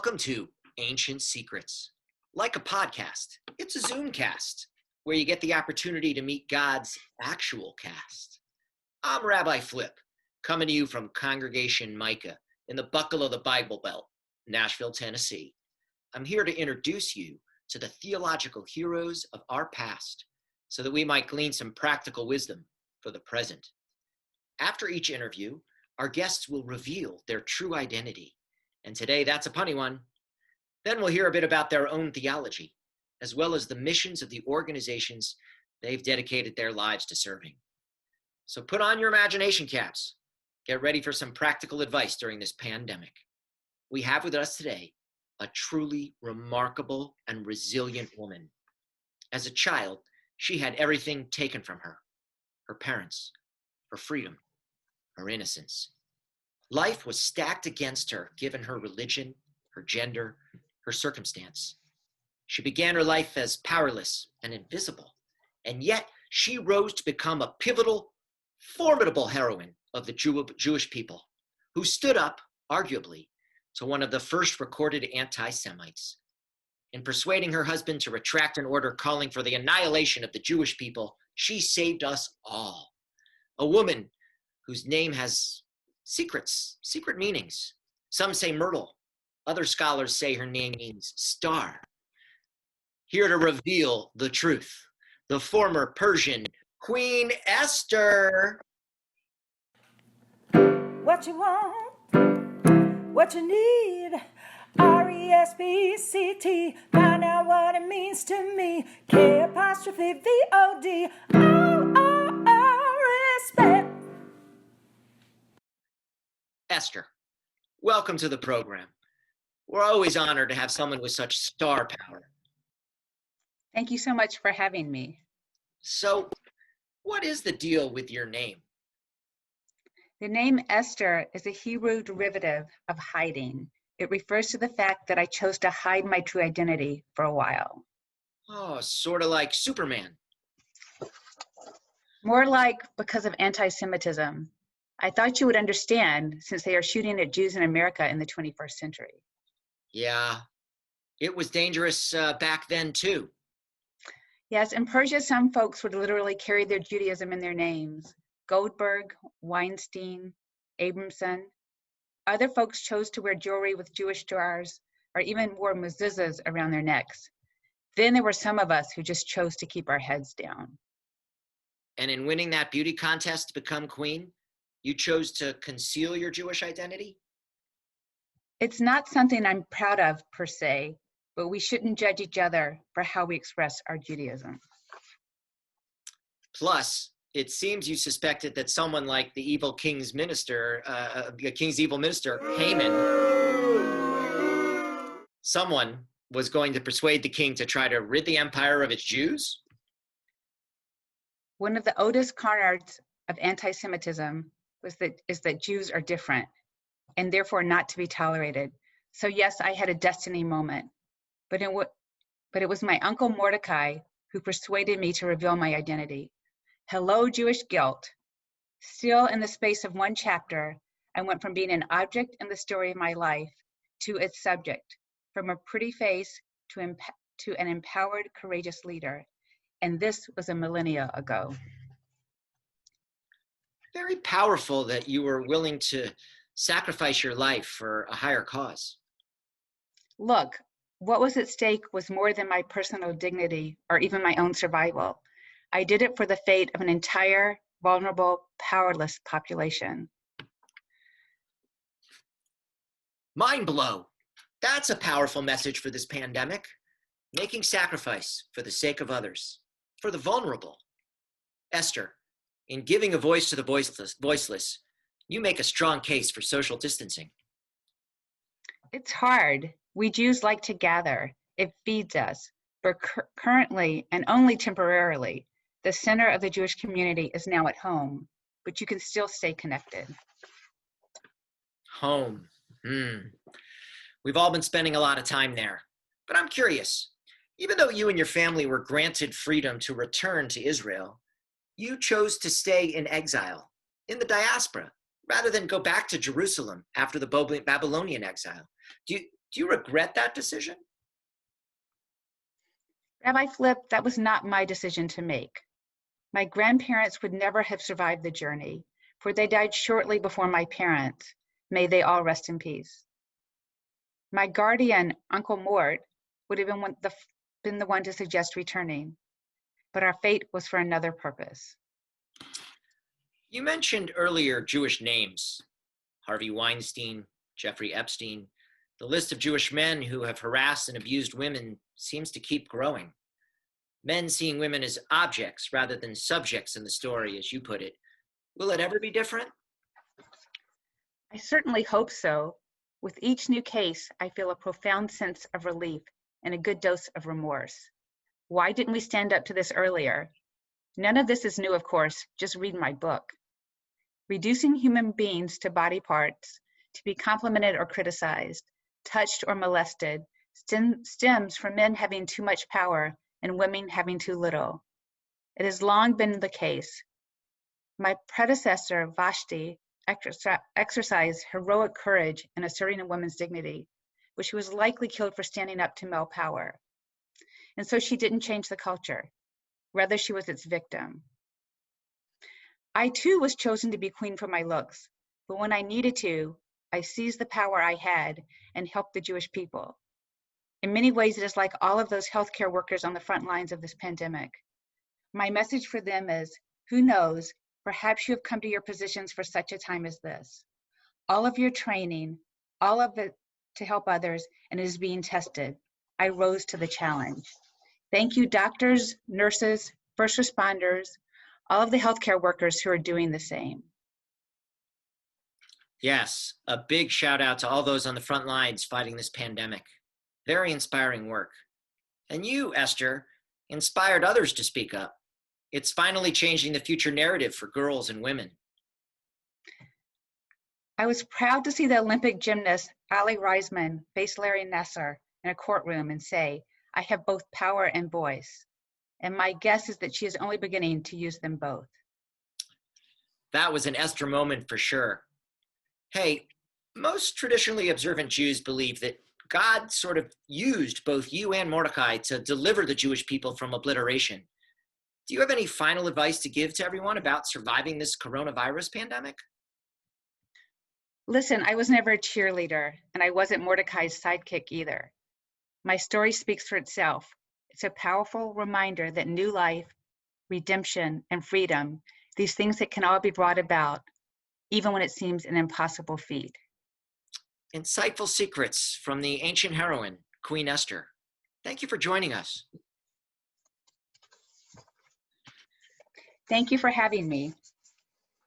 Welcome to Ancient Secrets. Like a podcast, it's a Zoomcast where you get the opportunity to meet God's actual cast. I'm Rabbi Flip, coming to you from Congregation Micah in the Buckle of the Bible Belt, Nashville, Tennessee. I'm here to introduce you to the theological heroes of our past so that we might glean some practical wisdom for the present. After each interview, our guests will reveal their true identity. And today, that's a punny one. Then we'll hear a bit about their own theology, as well as the missions of the organizations they've dedicated their lives to serving. So put on your imagination caps. Get ready for some practical advice during this pandemic. We have with us today a truly remarkable and resilient woman. As a child, she had everything taken from her: her parents, her freedom, her innocence. Life was stacked against her, given her religion, her gender, her circumstance. She began her life as powerless and invisible, and yet she rose to become a pivotal, formidable heroine of the Jewish people, who stood up, arguably, to one of the first recorded anti-Semites. In persuading her husband to retract an order calling for the annihilation of the Jewish people, she saved us all. A woman whose name has secret meanings. Some say myrtle. Other scholars say her name means star. Here to reveal the truth, the former Persian Queen Esther. What you want, what you need, RESPCT, find out what it means to me, K''VOD, respect. Esther, welcome to the program. We're always honored to have someone with such star power. Thank you so much for having me. So, what is the deal with your name? The name Esther is a Hebrew derivative of hiding. It refers to the fact that I chose to hide my true identity for a while. Oh, sort of like Superman. More like because of anti-Semitism. I thought you would understand since they are shooting at Jews in America in the 21st century. Yeah, it was dangerous back then too. Yes, in Persia, some folks would literally carry their Judaism in their names. Goldberg, Weinstein, Abramson. Other folks chose to wear jewelry with Jewish stars or even wore mezuzahs around their necks. Then there were some of us who just chose to keep our heads down. And in winning that beauty contest to become queen, you chose to conceal your Jewish identity? It's not something I'm proud of per se, but we shouldn't judge each other for how we express our Judaism. Plus, it seems you suspected that someone like the evil king's minister, evil minister, Haman, someone was going to persuade the king to try to rid the empire of its Jews? One of the oldest canards of anti-Semitism is that Jews are different and therefore not to be tolerated. So yes, I had a destiny moment, but it was my uncle Mordecai who persuaded me to reveal my identity. Hello, Jewish guilt. Still in the space of one chapter, I went from being an object in the story of my life to its subject, from a pretty face to an empowered, courageous leader. And this was a millennia ago. Very powerful that you were willing to sacrifice your life for a higher cause. Look, what was at stake was more than my personal dignity or even my own survival. I did it for the fate of an entire, vulnerable, powerless population. Mind blow. That's a powerful message for this pandemic. Making sacrifice for the sake of others, for the vulnerable. Esther, in giving a voice to the voiceless, you make a strong case for social distancing. It's hard. We Jews like to gather. It feeds us. But currently, and only temporarily, the center of the Jewish community is now at home, but you can still stay connected. Home. We've all been spending a lot of time there. But I'm curious, even though you and your family were granted freedom to return to Israel, you chose to stay in exile, in the diaspora, rather than go back to Jerusalem after the Babylonian exile. Do Do you regret that decision? Rabbi Flip, that was not my decision to make. My grandparents would never have survived the journey, for they died shortly before my parents. May they all rest in peace. My guardian, Uncle Mort, would have been the one to suggest returning, but our fate was for another purpose. You mentioned earlier Jewish names: Harvey Weinstein, Jeffrey Epstein. The list of Jewish men who have harassed and abused women seems to keep growing. Men seeing women as objects rather than subjects in the story, as you put it. Will it ever be different? I certainly hope so. With each new case, I feel a profound sense of relief and a good dose of remorse. Why didn't we stand up to this earlier? None of this is new, of course, just read my book. Reducing human beings to body parts to be complimented or criticized, touched or molested, stems from men having too much power and women having too little. It has long been the case. My predecessor, Vashti, exercised heroic courage in asserting a woman's dignity, but she was likely killed for standing up to male power. And so she didn't change the culture. Rather, she was its victim. I too was chosen to be queen for my looks, but when I needed to, I seized the power I had and helped the Jewish people. In many ways, it is like all of those healthcare workers on the front lines of this pandemic. My message for them is, who knows, perhaps you have come to your positions for such a time as this. All of your training, all of it to help others, and it is being tested. I rose to the challenge. Thank you, doctors, nurses, first responders, all of the healthcare workers who are doing the same. Yes, a big shout out to all those on the front lines fighting this pandemic. Very inspiring work. And you, Esther, inspired others to speak up. It's finally changing the future narrative for girls and women. I was proud to see the Olympic gymnast Ali Reisman face Larry Nassar in a courtroom and say, I have both power and voice. And my guess is that she is only beginning to use them both. That was an Esther moment for sure. Hey, most traditionally observant Jews believe that God sort of used both you and Mordecai to deliver the Jewish people from obliteration. Do you have any final advice to give to everyone about surviving this coronavirus pandemic? Listen, I was never a cheerleader, and I wasn't Mordecai's sidekick either. My story speaks for itself. It's a powerful reminder that new life, redemption, and freedom, these things that can all be brought about, even when it seems an impossible feat. Insightful secrets from the ancient heroine, Queen Esther. Thank you for joining us. Thank you for having me.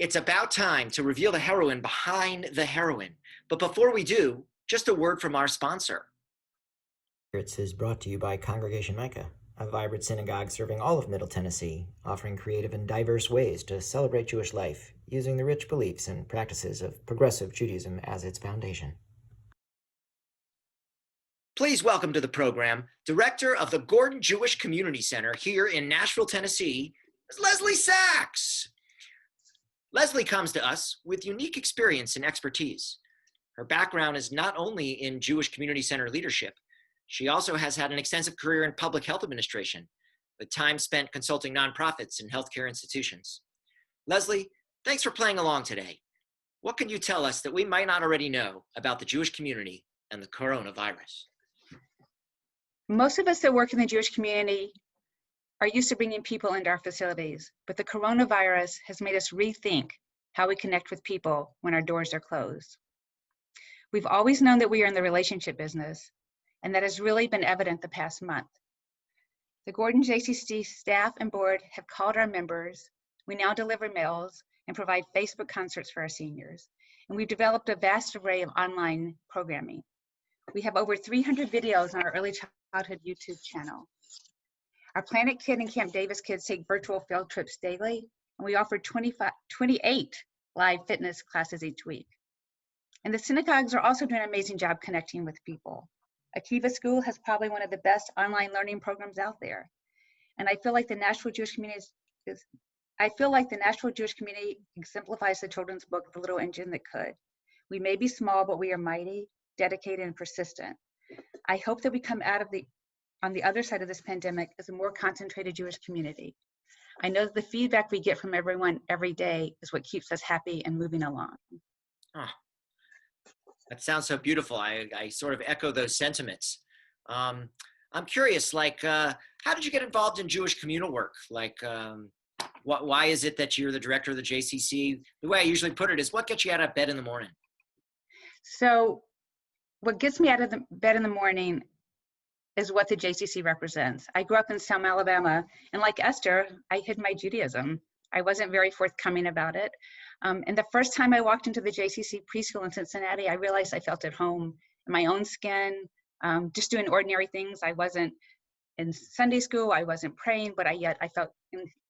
It's about time to reveal the heroine behind the heroine. But before we do, just a word from our sponsor. Secrets is brought to you by Congregation Micah, a vibrant synagogue serving all of Middle Tennessee, offering creative and diverse ways to celebrate Jewish life, using the rich beliefs and practices of progressive Judaism as its foundation. Please welcome to the program, Director of the Gordon Jewish Community Center here in Nashville, Tennessee, Leslie Sachs. Leslie comes to us with unique experience and expertise. Her background is not only in Jewish Community Center leadership, she also has had an extensive career in public health administration, with time spent consulting nonprofits and healthcare institutions. Leslie, thanks for playing along today. What can you tell us that we might not already know about the Jewish community and the coronavirus? Most of us that work in the Jewish community are used to bringing people into our facilities, but the coronavirus has made us rethink how we connect with people when our doors are closed. We've always known that we are in the relationship business, and that has really been evident the past month. The Gordon JCC staff and board have called our members. We now deliver meals and provide Facebook concerts for our seniors. And we've developed a vast array of online programming. We have over 300 videos on our early childhood YouTube channel. Our Planet Kid and Camp Davis kids take virtual field trips daily, and we offer 28 live fitness classes each week. And the synagogues are also doing an amazing job connecting with people. Akiva School has probably one of the best online learning programs out there. And I feel like the Nashville Jewish community exemplifies the children's book, The Little Engine That Could. We may be small, but we are mighty, dedicated, and persistent. I hope that we come out of on the other side of this pandemic as a more concentrated Jewish community. I know that the feedback we get from everyone every day is what keeps us happy and moving along. Oh, that sounds so beautiful. I sort of echo those sentiments. I'm curious, like, how did you get involved in Jewish communal work? Like, why is it that you're the director of the JCC? The way I usually put it is, what gets you out of bed in the morning? So what gets me out of the bed in the morning is what the JCC represents. I grew up in Selma, Alabama, and like Esther, I hid my Judaism. I wasn't very forthcoming about it. And the first time I walked into the JCC preschool in Cincinnati, I realized I felt at home in my own skin, just doing ordinary things. I wasn't in Sunday school, I wasn't praying, but yet I felt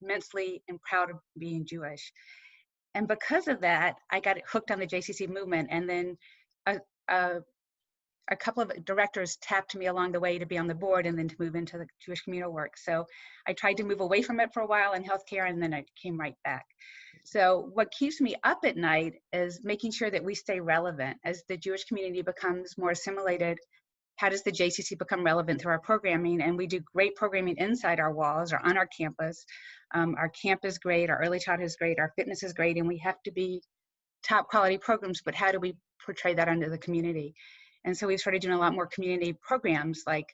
immensely and proud of being Jewish. And because of that, I got hooked on the JCC movement. And then a couple of directors tapped me along the way to be on the board and then to move into the Jewish communal work. So I tried to move away from it for a while in healthcare, and then I came right back. So what keeps me up at night is making sure that we stay relevant. As the Jewish community becomes more assimilated, how does the JCC become relevant through our programming? And we do great programming inside our walls or on our campus. Our camp is great, our early childhood is great, our fitness is great, and we have to be top quality programs, but how do we portray that onto the community? And so we started doing a lot more community programs like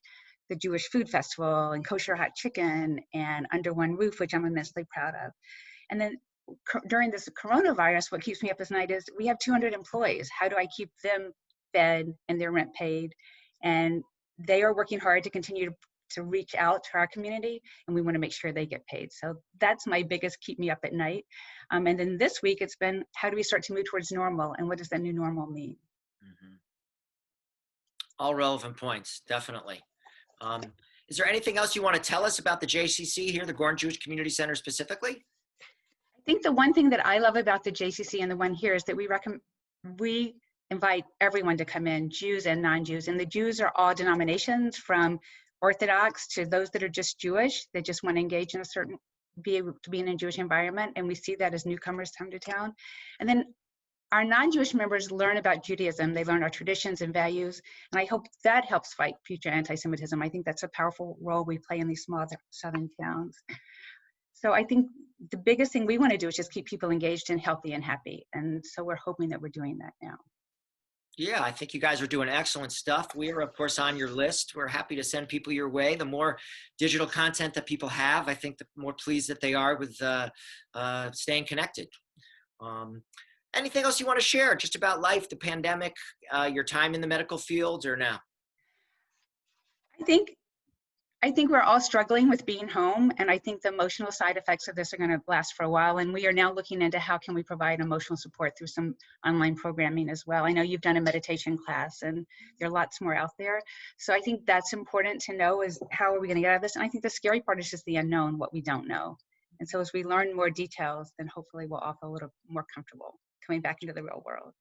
the Jewish Food Festival and Kosher Hot Chicken and Under One Roof, which I'm immensely proud of. And then during this coronavirus, what keeps me up at night is we have 200 employees. How do I keep them fed and their rent paid? And they are working hard to continue to reach out to our community, and we want to make sure they get paid. So that's my biggest keep me up at night. And then this week it's been, how do we start to move towards normal, and what does that new normal mean? Mm-hmm. All relevant points, definitely. Is there anything else you want to tell us about the JCC here, the Gordon Jewish Community Center specifically? I think the one thing that I love about the JCC and the one here is that we invite everyone to come in, Jews and non-Jews. And the Jews are all denominations, from Orthodox to those that are just Jewish, that just want to engage in be able to be in a Jewish environment. And we see that as newcomers come to town. And then our non-Jewish members learn about Judaism. They learn our traditions and values. And I hope that helps fight future anti-Semitism. I think that's a powerful role we play in these small southern towns. So I think the biggest thing we want to do is just keep people engaged and healthy and happy. And so we're hoping that we're doing that now. Yeah, I think you guys are doing excellent stuff. We are, of course, on your list. We're happy to send people your way. The more digital content that people have, I think the more pleased that they are with staying connected. Anything else you want to share just about life, the pandemic, your time in the medical field, or no? I think we're all struggling with being home, and I think the emotional side effects of this are going to last for a while. And we are now looking into how can we provide emotional support through some online programming as well. I know you've done a meditation class, and there are lots more out there. So I think that's important to know, is how are we going to get out of this? And I think the scary part is just the unknown, what we don't know. And so as we learn more details, then hopefully we'll all feel a little more comfortable coming back into the real world.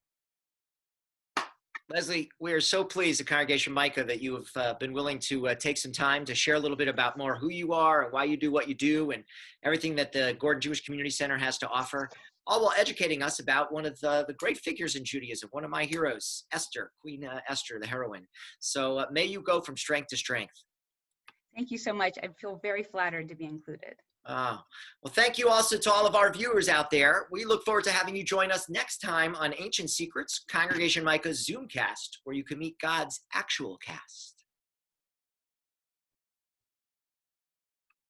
Leslie, we are so pleased at Congregation Micah that you have been willing to take some time to share a little bit about more who you are and why you do what you do and everything that the Gordon Jewish Community Center has to offer, all while educating us about one of the great figures in Judaism, one of my heroes, Esther, Queen Esther, the heroine. So may you go from strength to strength. Thank you so much. I feel very flattered to be included. Well, thank you also to all of our viewers out there. We look forward to having you join us next time on Ancient Secrets, Congregation Micah's Zoomcast, where you can meet God's actual cast.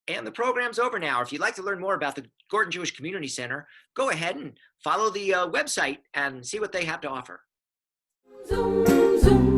And the program's over now. If you'd like to learn more about the Gordon Jewish Community Center, go ahead and follow the website and see what they have to offer. Zoom, zoom.